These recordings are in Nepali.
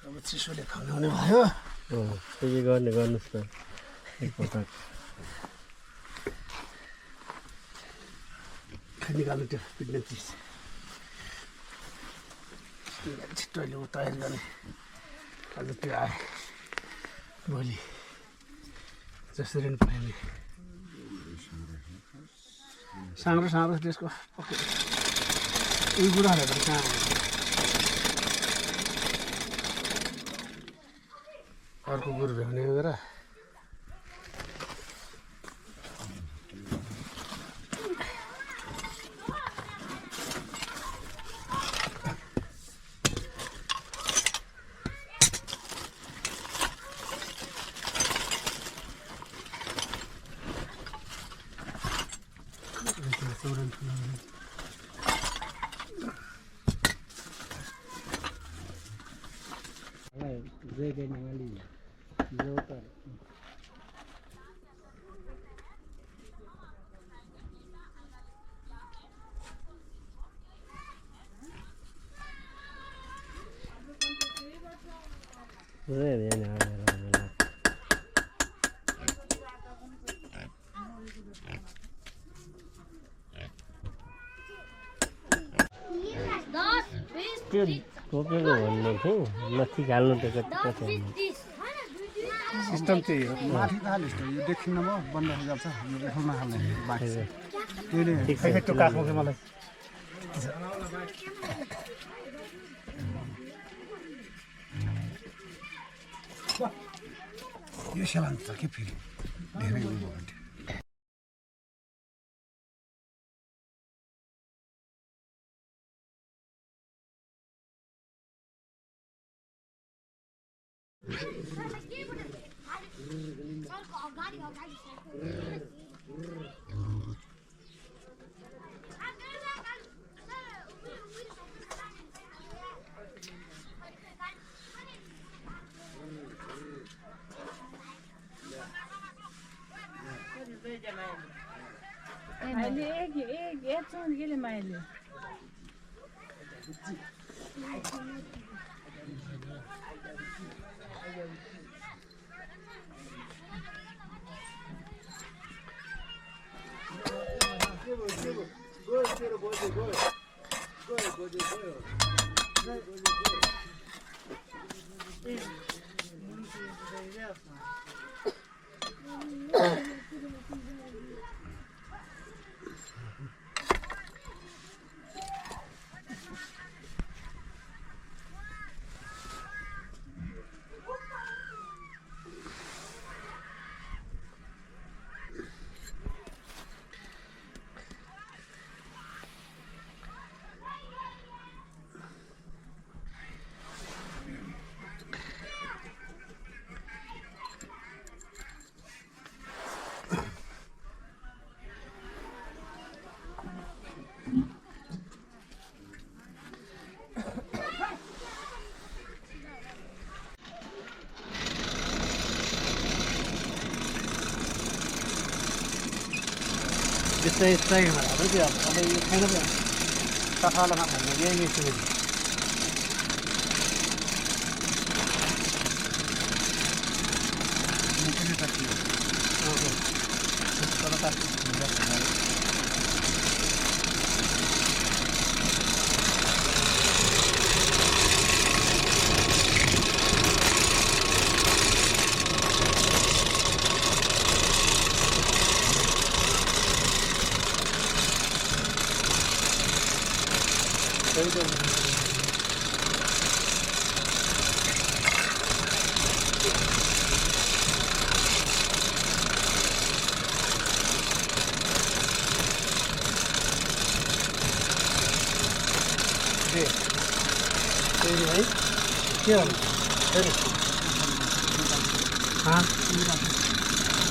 अब चिसोले खनाउने भयो त्यही गर्नुहोस् न एकपटक निकाल्नु त्यो पिट्ने चिज छिट्टो अहिले तयारी गर्ने आज त्यो आए भोलि जसरी पनि पाइने साँग्रो साँग्रो त्यसको उही बुढाहरू पनि कहाँ अर्को गुरु भ्याउने गरेर त्यो टोकेको भन्ने थियो माथि हाल्नु त कति सिस्टम त्यही हो माथि त हालिस् यो देखिन्न म बन्द जान्छ यो देखाउन हाल्ने बाँकी छ त्यसले इफेक्ट काट्नु चाहिँ मलाई यो सेलान छ के फेरि धेरै उयो भयो भने त्यस्तै अब यो छैन पो सफालामा खानु यही सुविधा के हो फेरि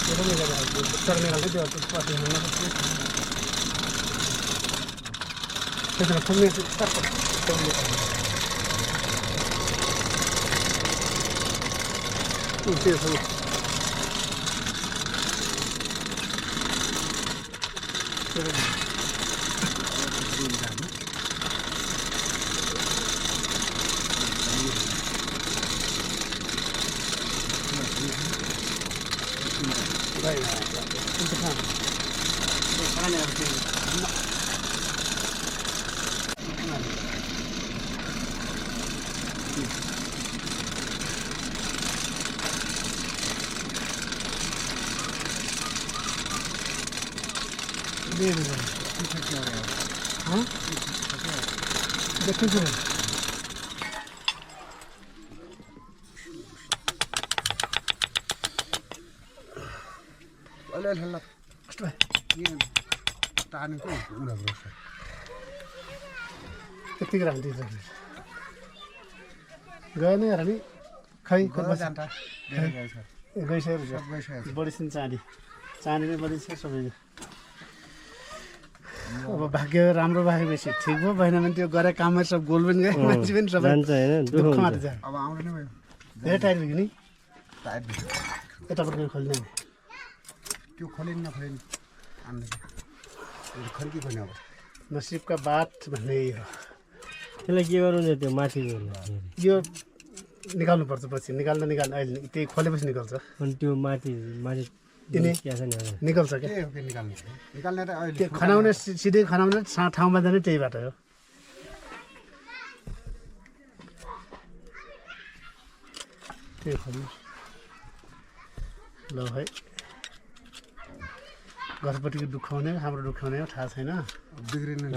त्यो पनि उत्तर निकाल्दै त्यो पछि त्यसमा फुल्ने त्यसो त्यतिकै राख्दै गएन हेर नि खै गइसकेको बढीसिन चाँदी नै बढी छ सबै अब भाग्य राम्रो भएपछि ठिक भयो भएन भने त्यो गरे काममा सब गोल पनि गयो मान्छे पनि सबै दुःख मात्र छ अब आउँदैन भयो धेरै टाइट भयो नि यतापट्टि खोल्ने त्यो खोलिन् नखोलिन् खर्की खोल्ने अब नसिबका बात भन्ने यही हो त्यसलाई के गर्नु त्यो माथि यो निकाल्नुपर्छ पछि निकाल्दा अहिले त्यही खोलेपछि निकाल्छ अनि त्यो माथि निकाल्छ क्या निकाल्ने त अहिले खनाउने सिधै खनाउने ठाउँमा जाने त्यही बाटो हो त्यही खोल्नु ल है घरपट्टिको दुखाउने हाम्रो दुखाउने हो थाहा छैन बिग्रिनु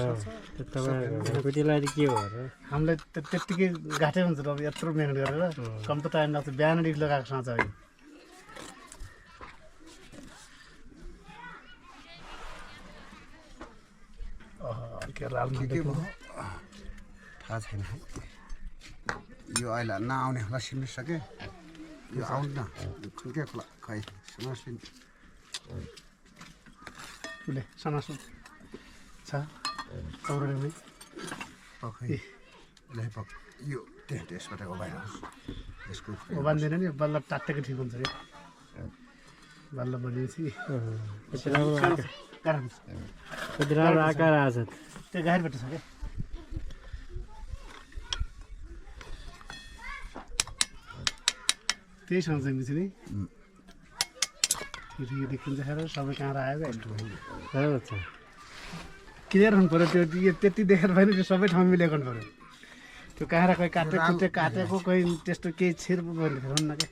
त्यसलाई के हो हामीलाई त्यत्तिकै गाठै हुन्छ अब यत्रो मेहनत गरेर कम त टाइम लाग्छ बिहानदेखि लगाएको साँच अहिले थाहा छैन यो अहिले नआउने होला सिक्के यो आउनु न के खोला खै सुनासिन उसले सनासु छ चौराले यो त्यसबाट ओभाइहाल्छ यसको ओभान्दैन नि बल्ल टाट्टेको ठिक हुन्छ क्या बल्ल बनिएपछि कति राम्रो आकार आएछ त्यो गाडीबाट छ क्या त्यही सोच्दैछ नि देखिन्छ हेर सबै कहाँ आयो क्लियर हुनु पऱ्यो त्यो त्यति देखेर भएन त्यो सबै ठाउँ मिलेको हुनु पऱ्यो त्यो कहाँ कोही काटेको कोही त्यस्तो केही छिर भन्ने हुन्न क्या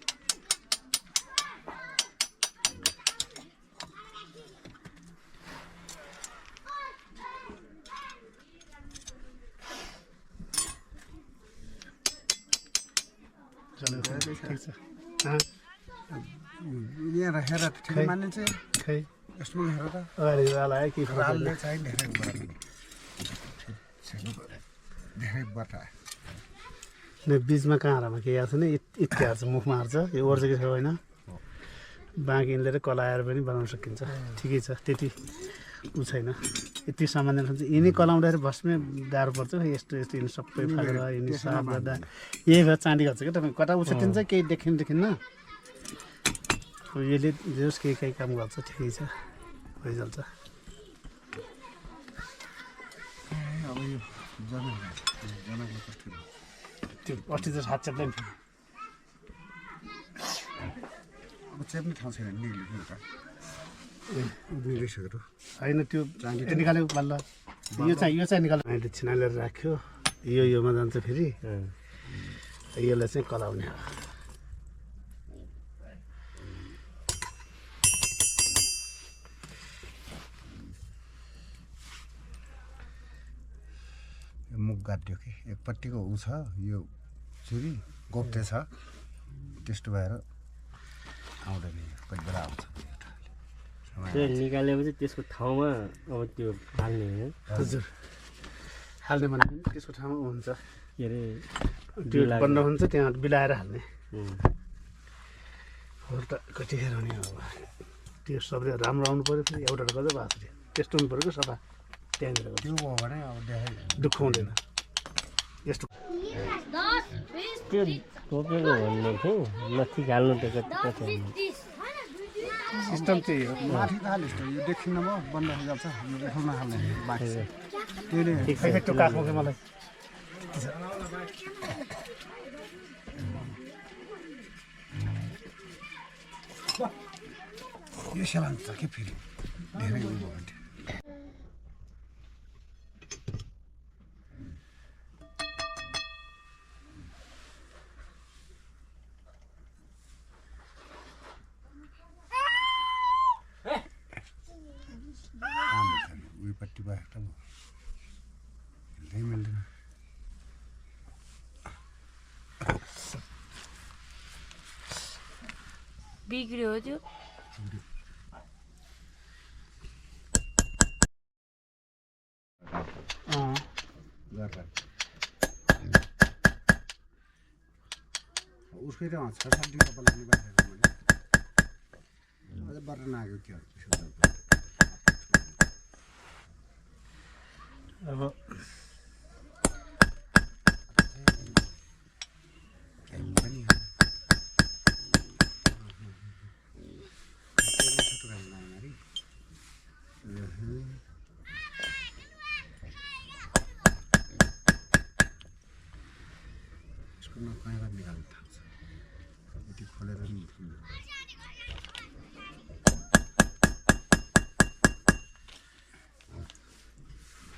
ठिक छ यहाँ राखेर ठिक मानिन्छ खै यसमा हेर त अगाडि आयो के रालले चाहिँ धेरै बटायो बिचमा कहाँ हारामा के आएको छ नि यति हार्छ मुखमा हार्छ यो ओर्छ कि होइन बाँकी यिनले कलाएर पनि बनाउन सकिन्छ ठिकै छ त्यति ऊ छैन यति सामान्य हुन्छ यिनी कलाउँदाखेरि भस्मै गाह्रो पर्छ यस्तो यिनी सबै फालेर यिनी साफ गर्दा यही भएर चाँदी गर्छ क्या तपाईँ कता उछिन्छ केही देखिन्न यसले जोस् केही काम गर्छ ठिकै छ भइहाल्छ अब यो त्यो अस्ति त हात चेप्दै अब चेप्ने ठाउँ छैन निस्केको होइन त्यो निकालेको बल्ल यो चाहिँ निकाल्नु अहिले छिनालेर राख्यो योमा जान्छ फेरि यसलाई चाहिँ कलाउने हो मुख गाड्यो कि एकपट्टिको ऊ छ यो चुरी गोप्ते छ त्यस्तो भएर आउँदैन कति बेला आउँछ त्यो निकालेपछि त्यसको ठाउँमा अब त्यो हाल्ने होइन हजुर हाल्ने भने त्यसको ठाउँमा हुन्छ के अरे त्यो बन्द हुन्छ त्यहाँ बिलाएर हाल्ने अरू त कतिखेर हुने अब त्यो सबले राम्रो आउनु पऱ्यो फेरि एउटा गर्दै भएको त्यस्तो हुनु पऱ्यो कि सफा त्यहाँनिर त्यो भयो भने अब दुःख हुँदैन यस्तो त्यो टोकेको भन्ने थियो नथी हाल्नु त कति सिस्टम त्यही हो माथि त हालिस् यो देखिन्न म बन्द जान्छ यो रेखलमा हाल्ने बाँकी छ त्यही नै त्यो काखमा चाहिँ मलाई यो सेलान्छ के फेरि धेरै उयो भयो भने उयोपट्टि भएको त हिँड्दै मिल्दैन बिग्रियो त्यो उसकै त 6-7 दिन कपाल लाग्ने बारेको मैले अझै बर्र नआएको के अब पनि यसको नकाएर निकाल्नु थाल्छ यति खोलेर नि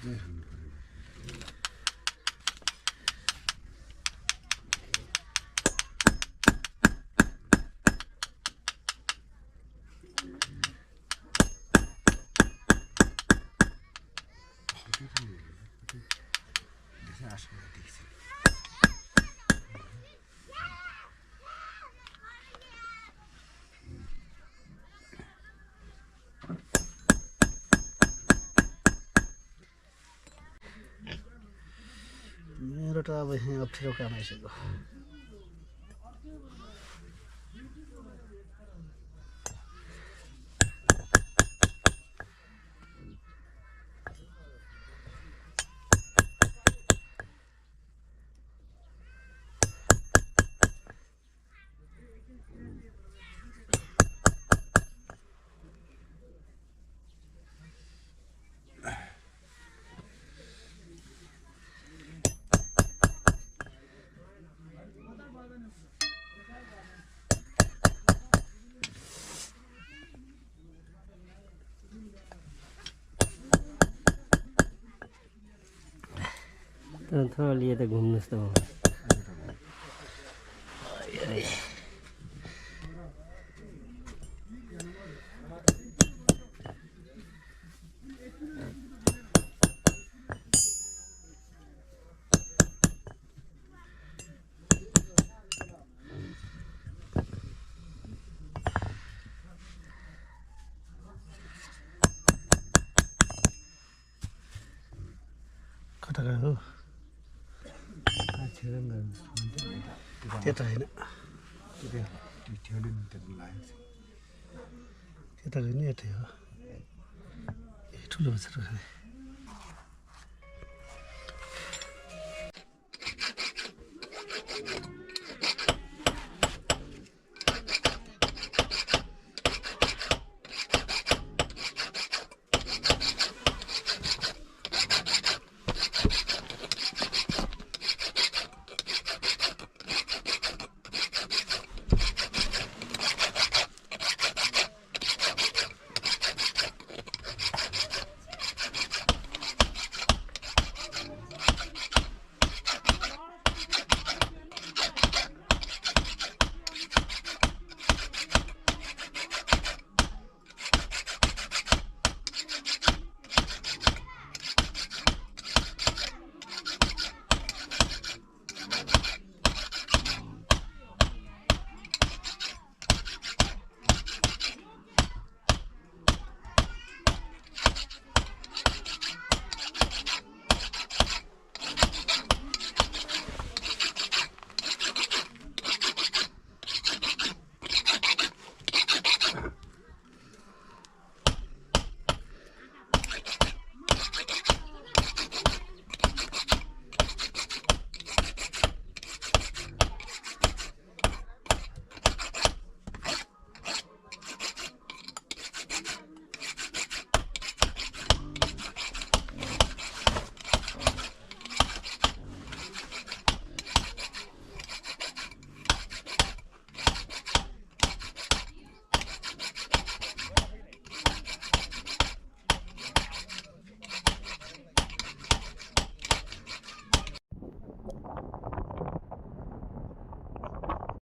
जे हाल्नु पर्यो मेरो त अब यहाँ अप्ठ्यारो काम आइसक्यो थोड़ा लिए त घुम्नुहोस् त कता गयो त्यता होइन त्यता गयो नि यतै हो ठुलो बच्चा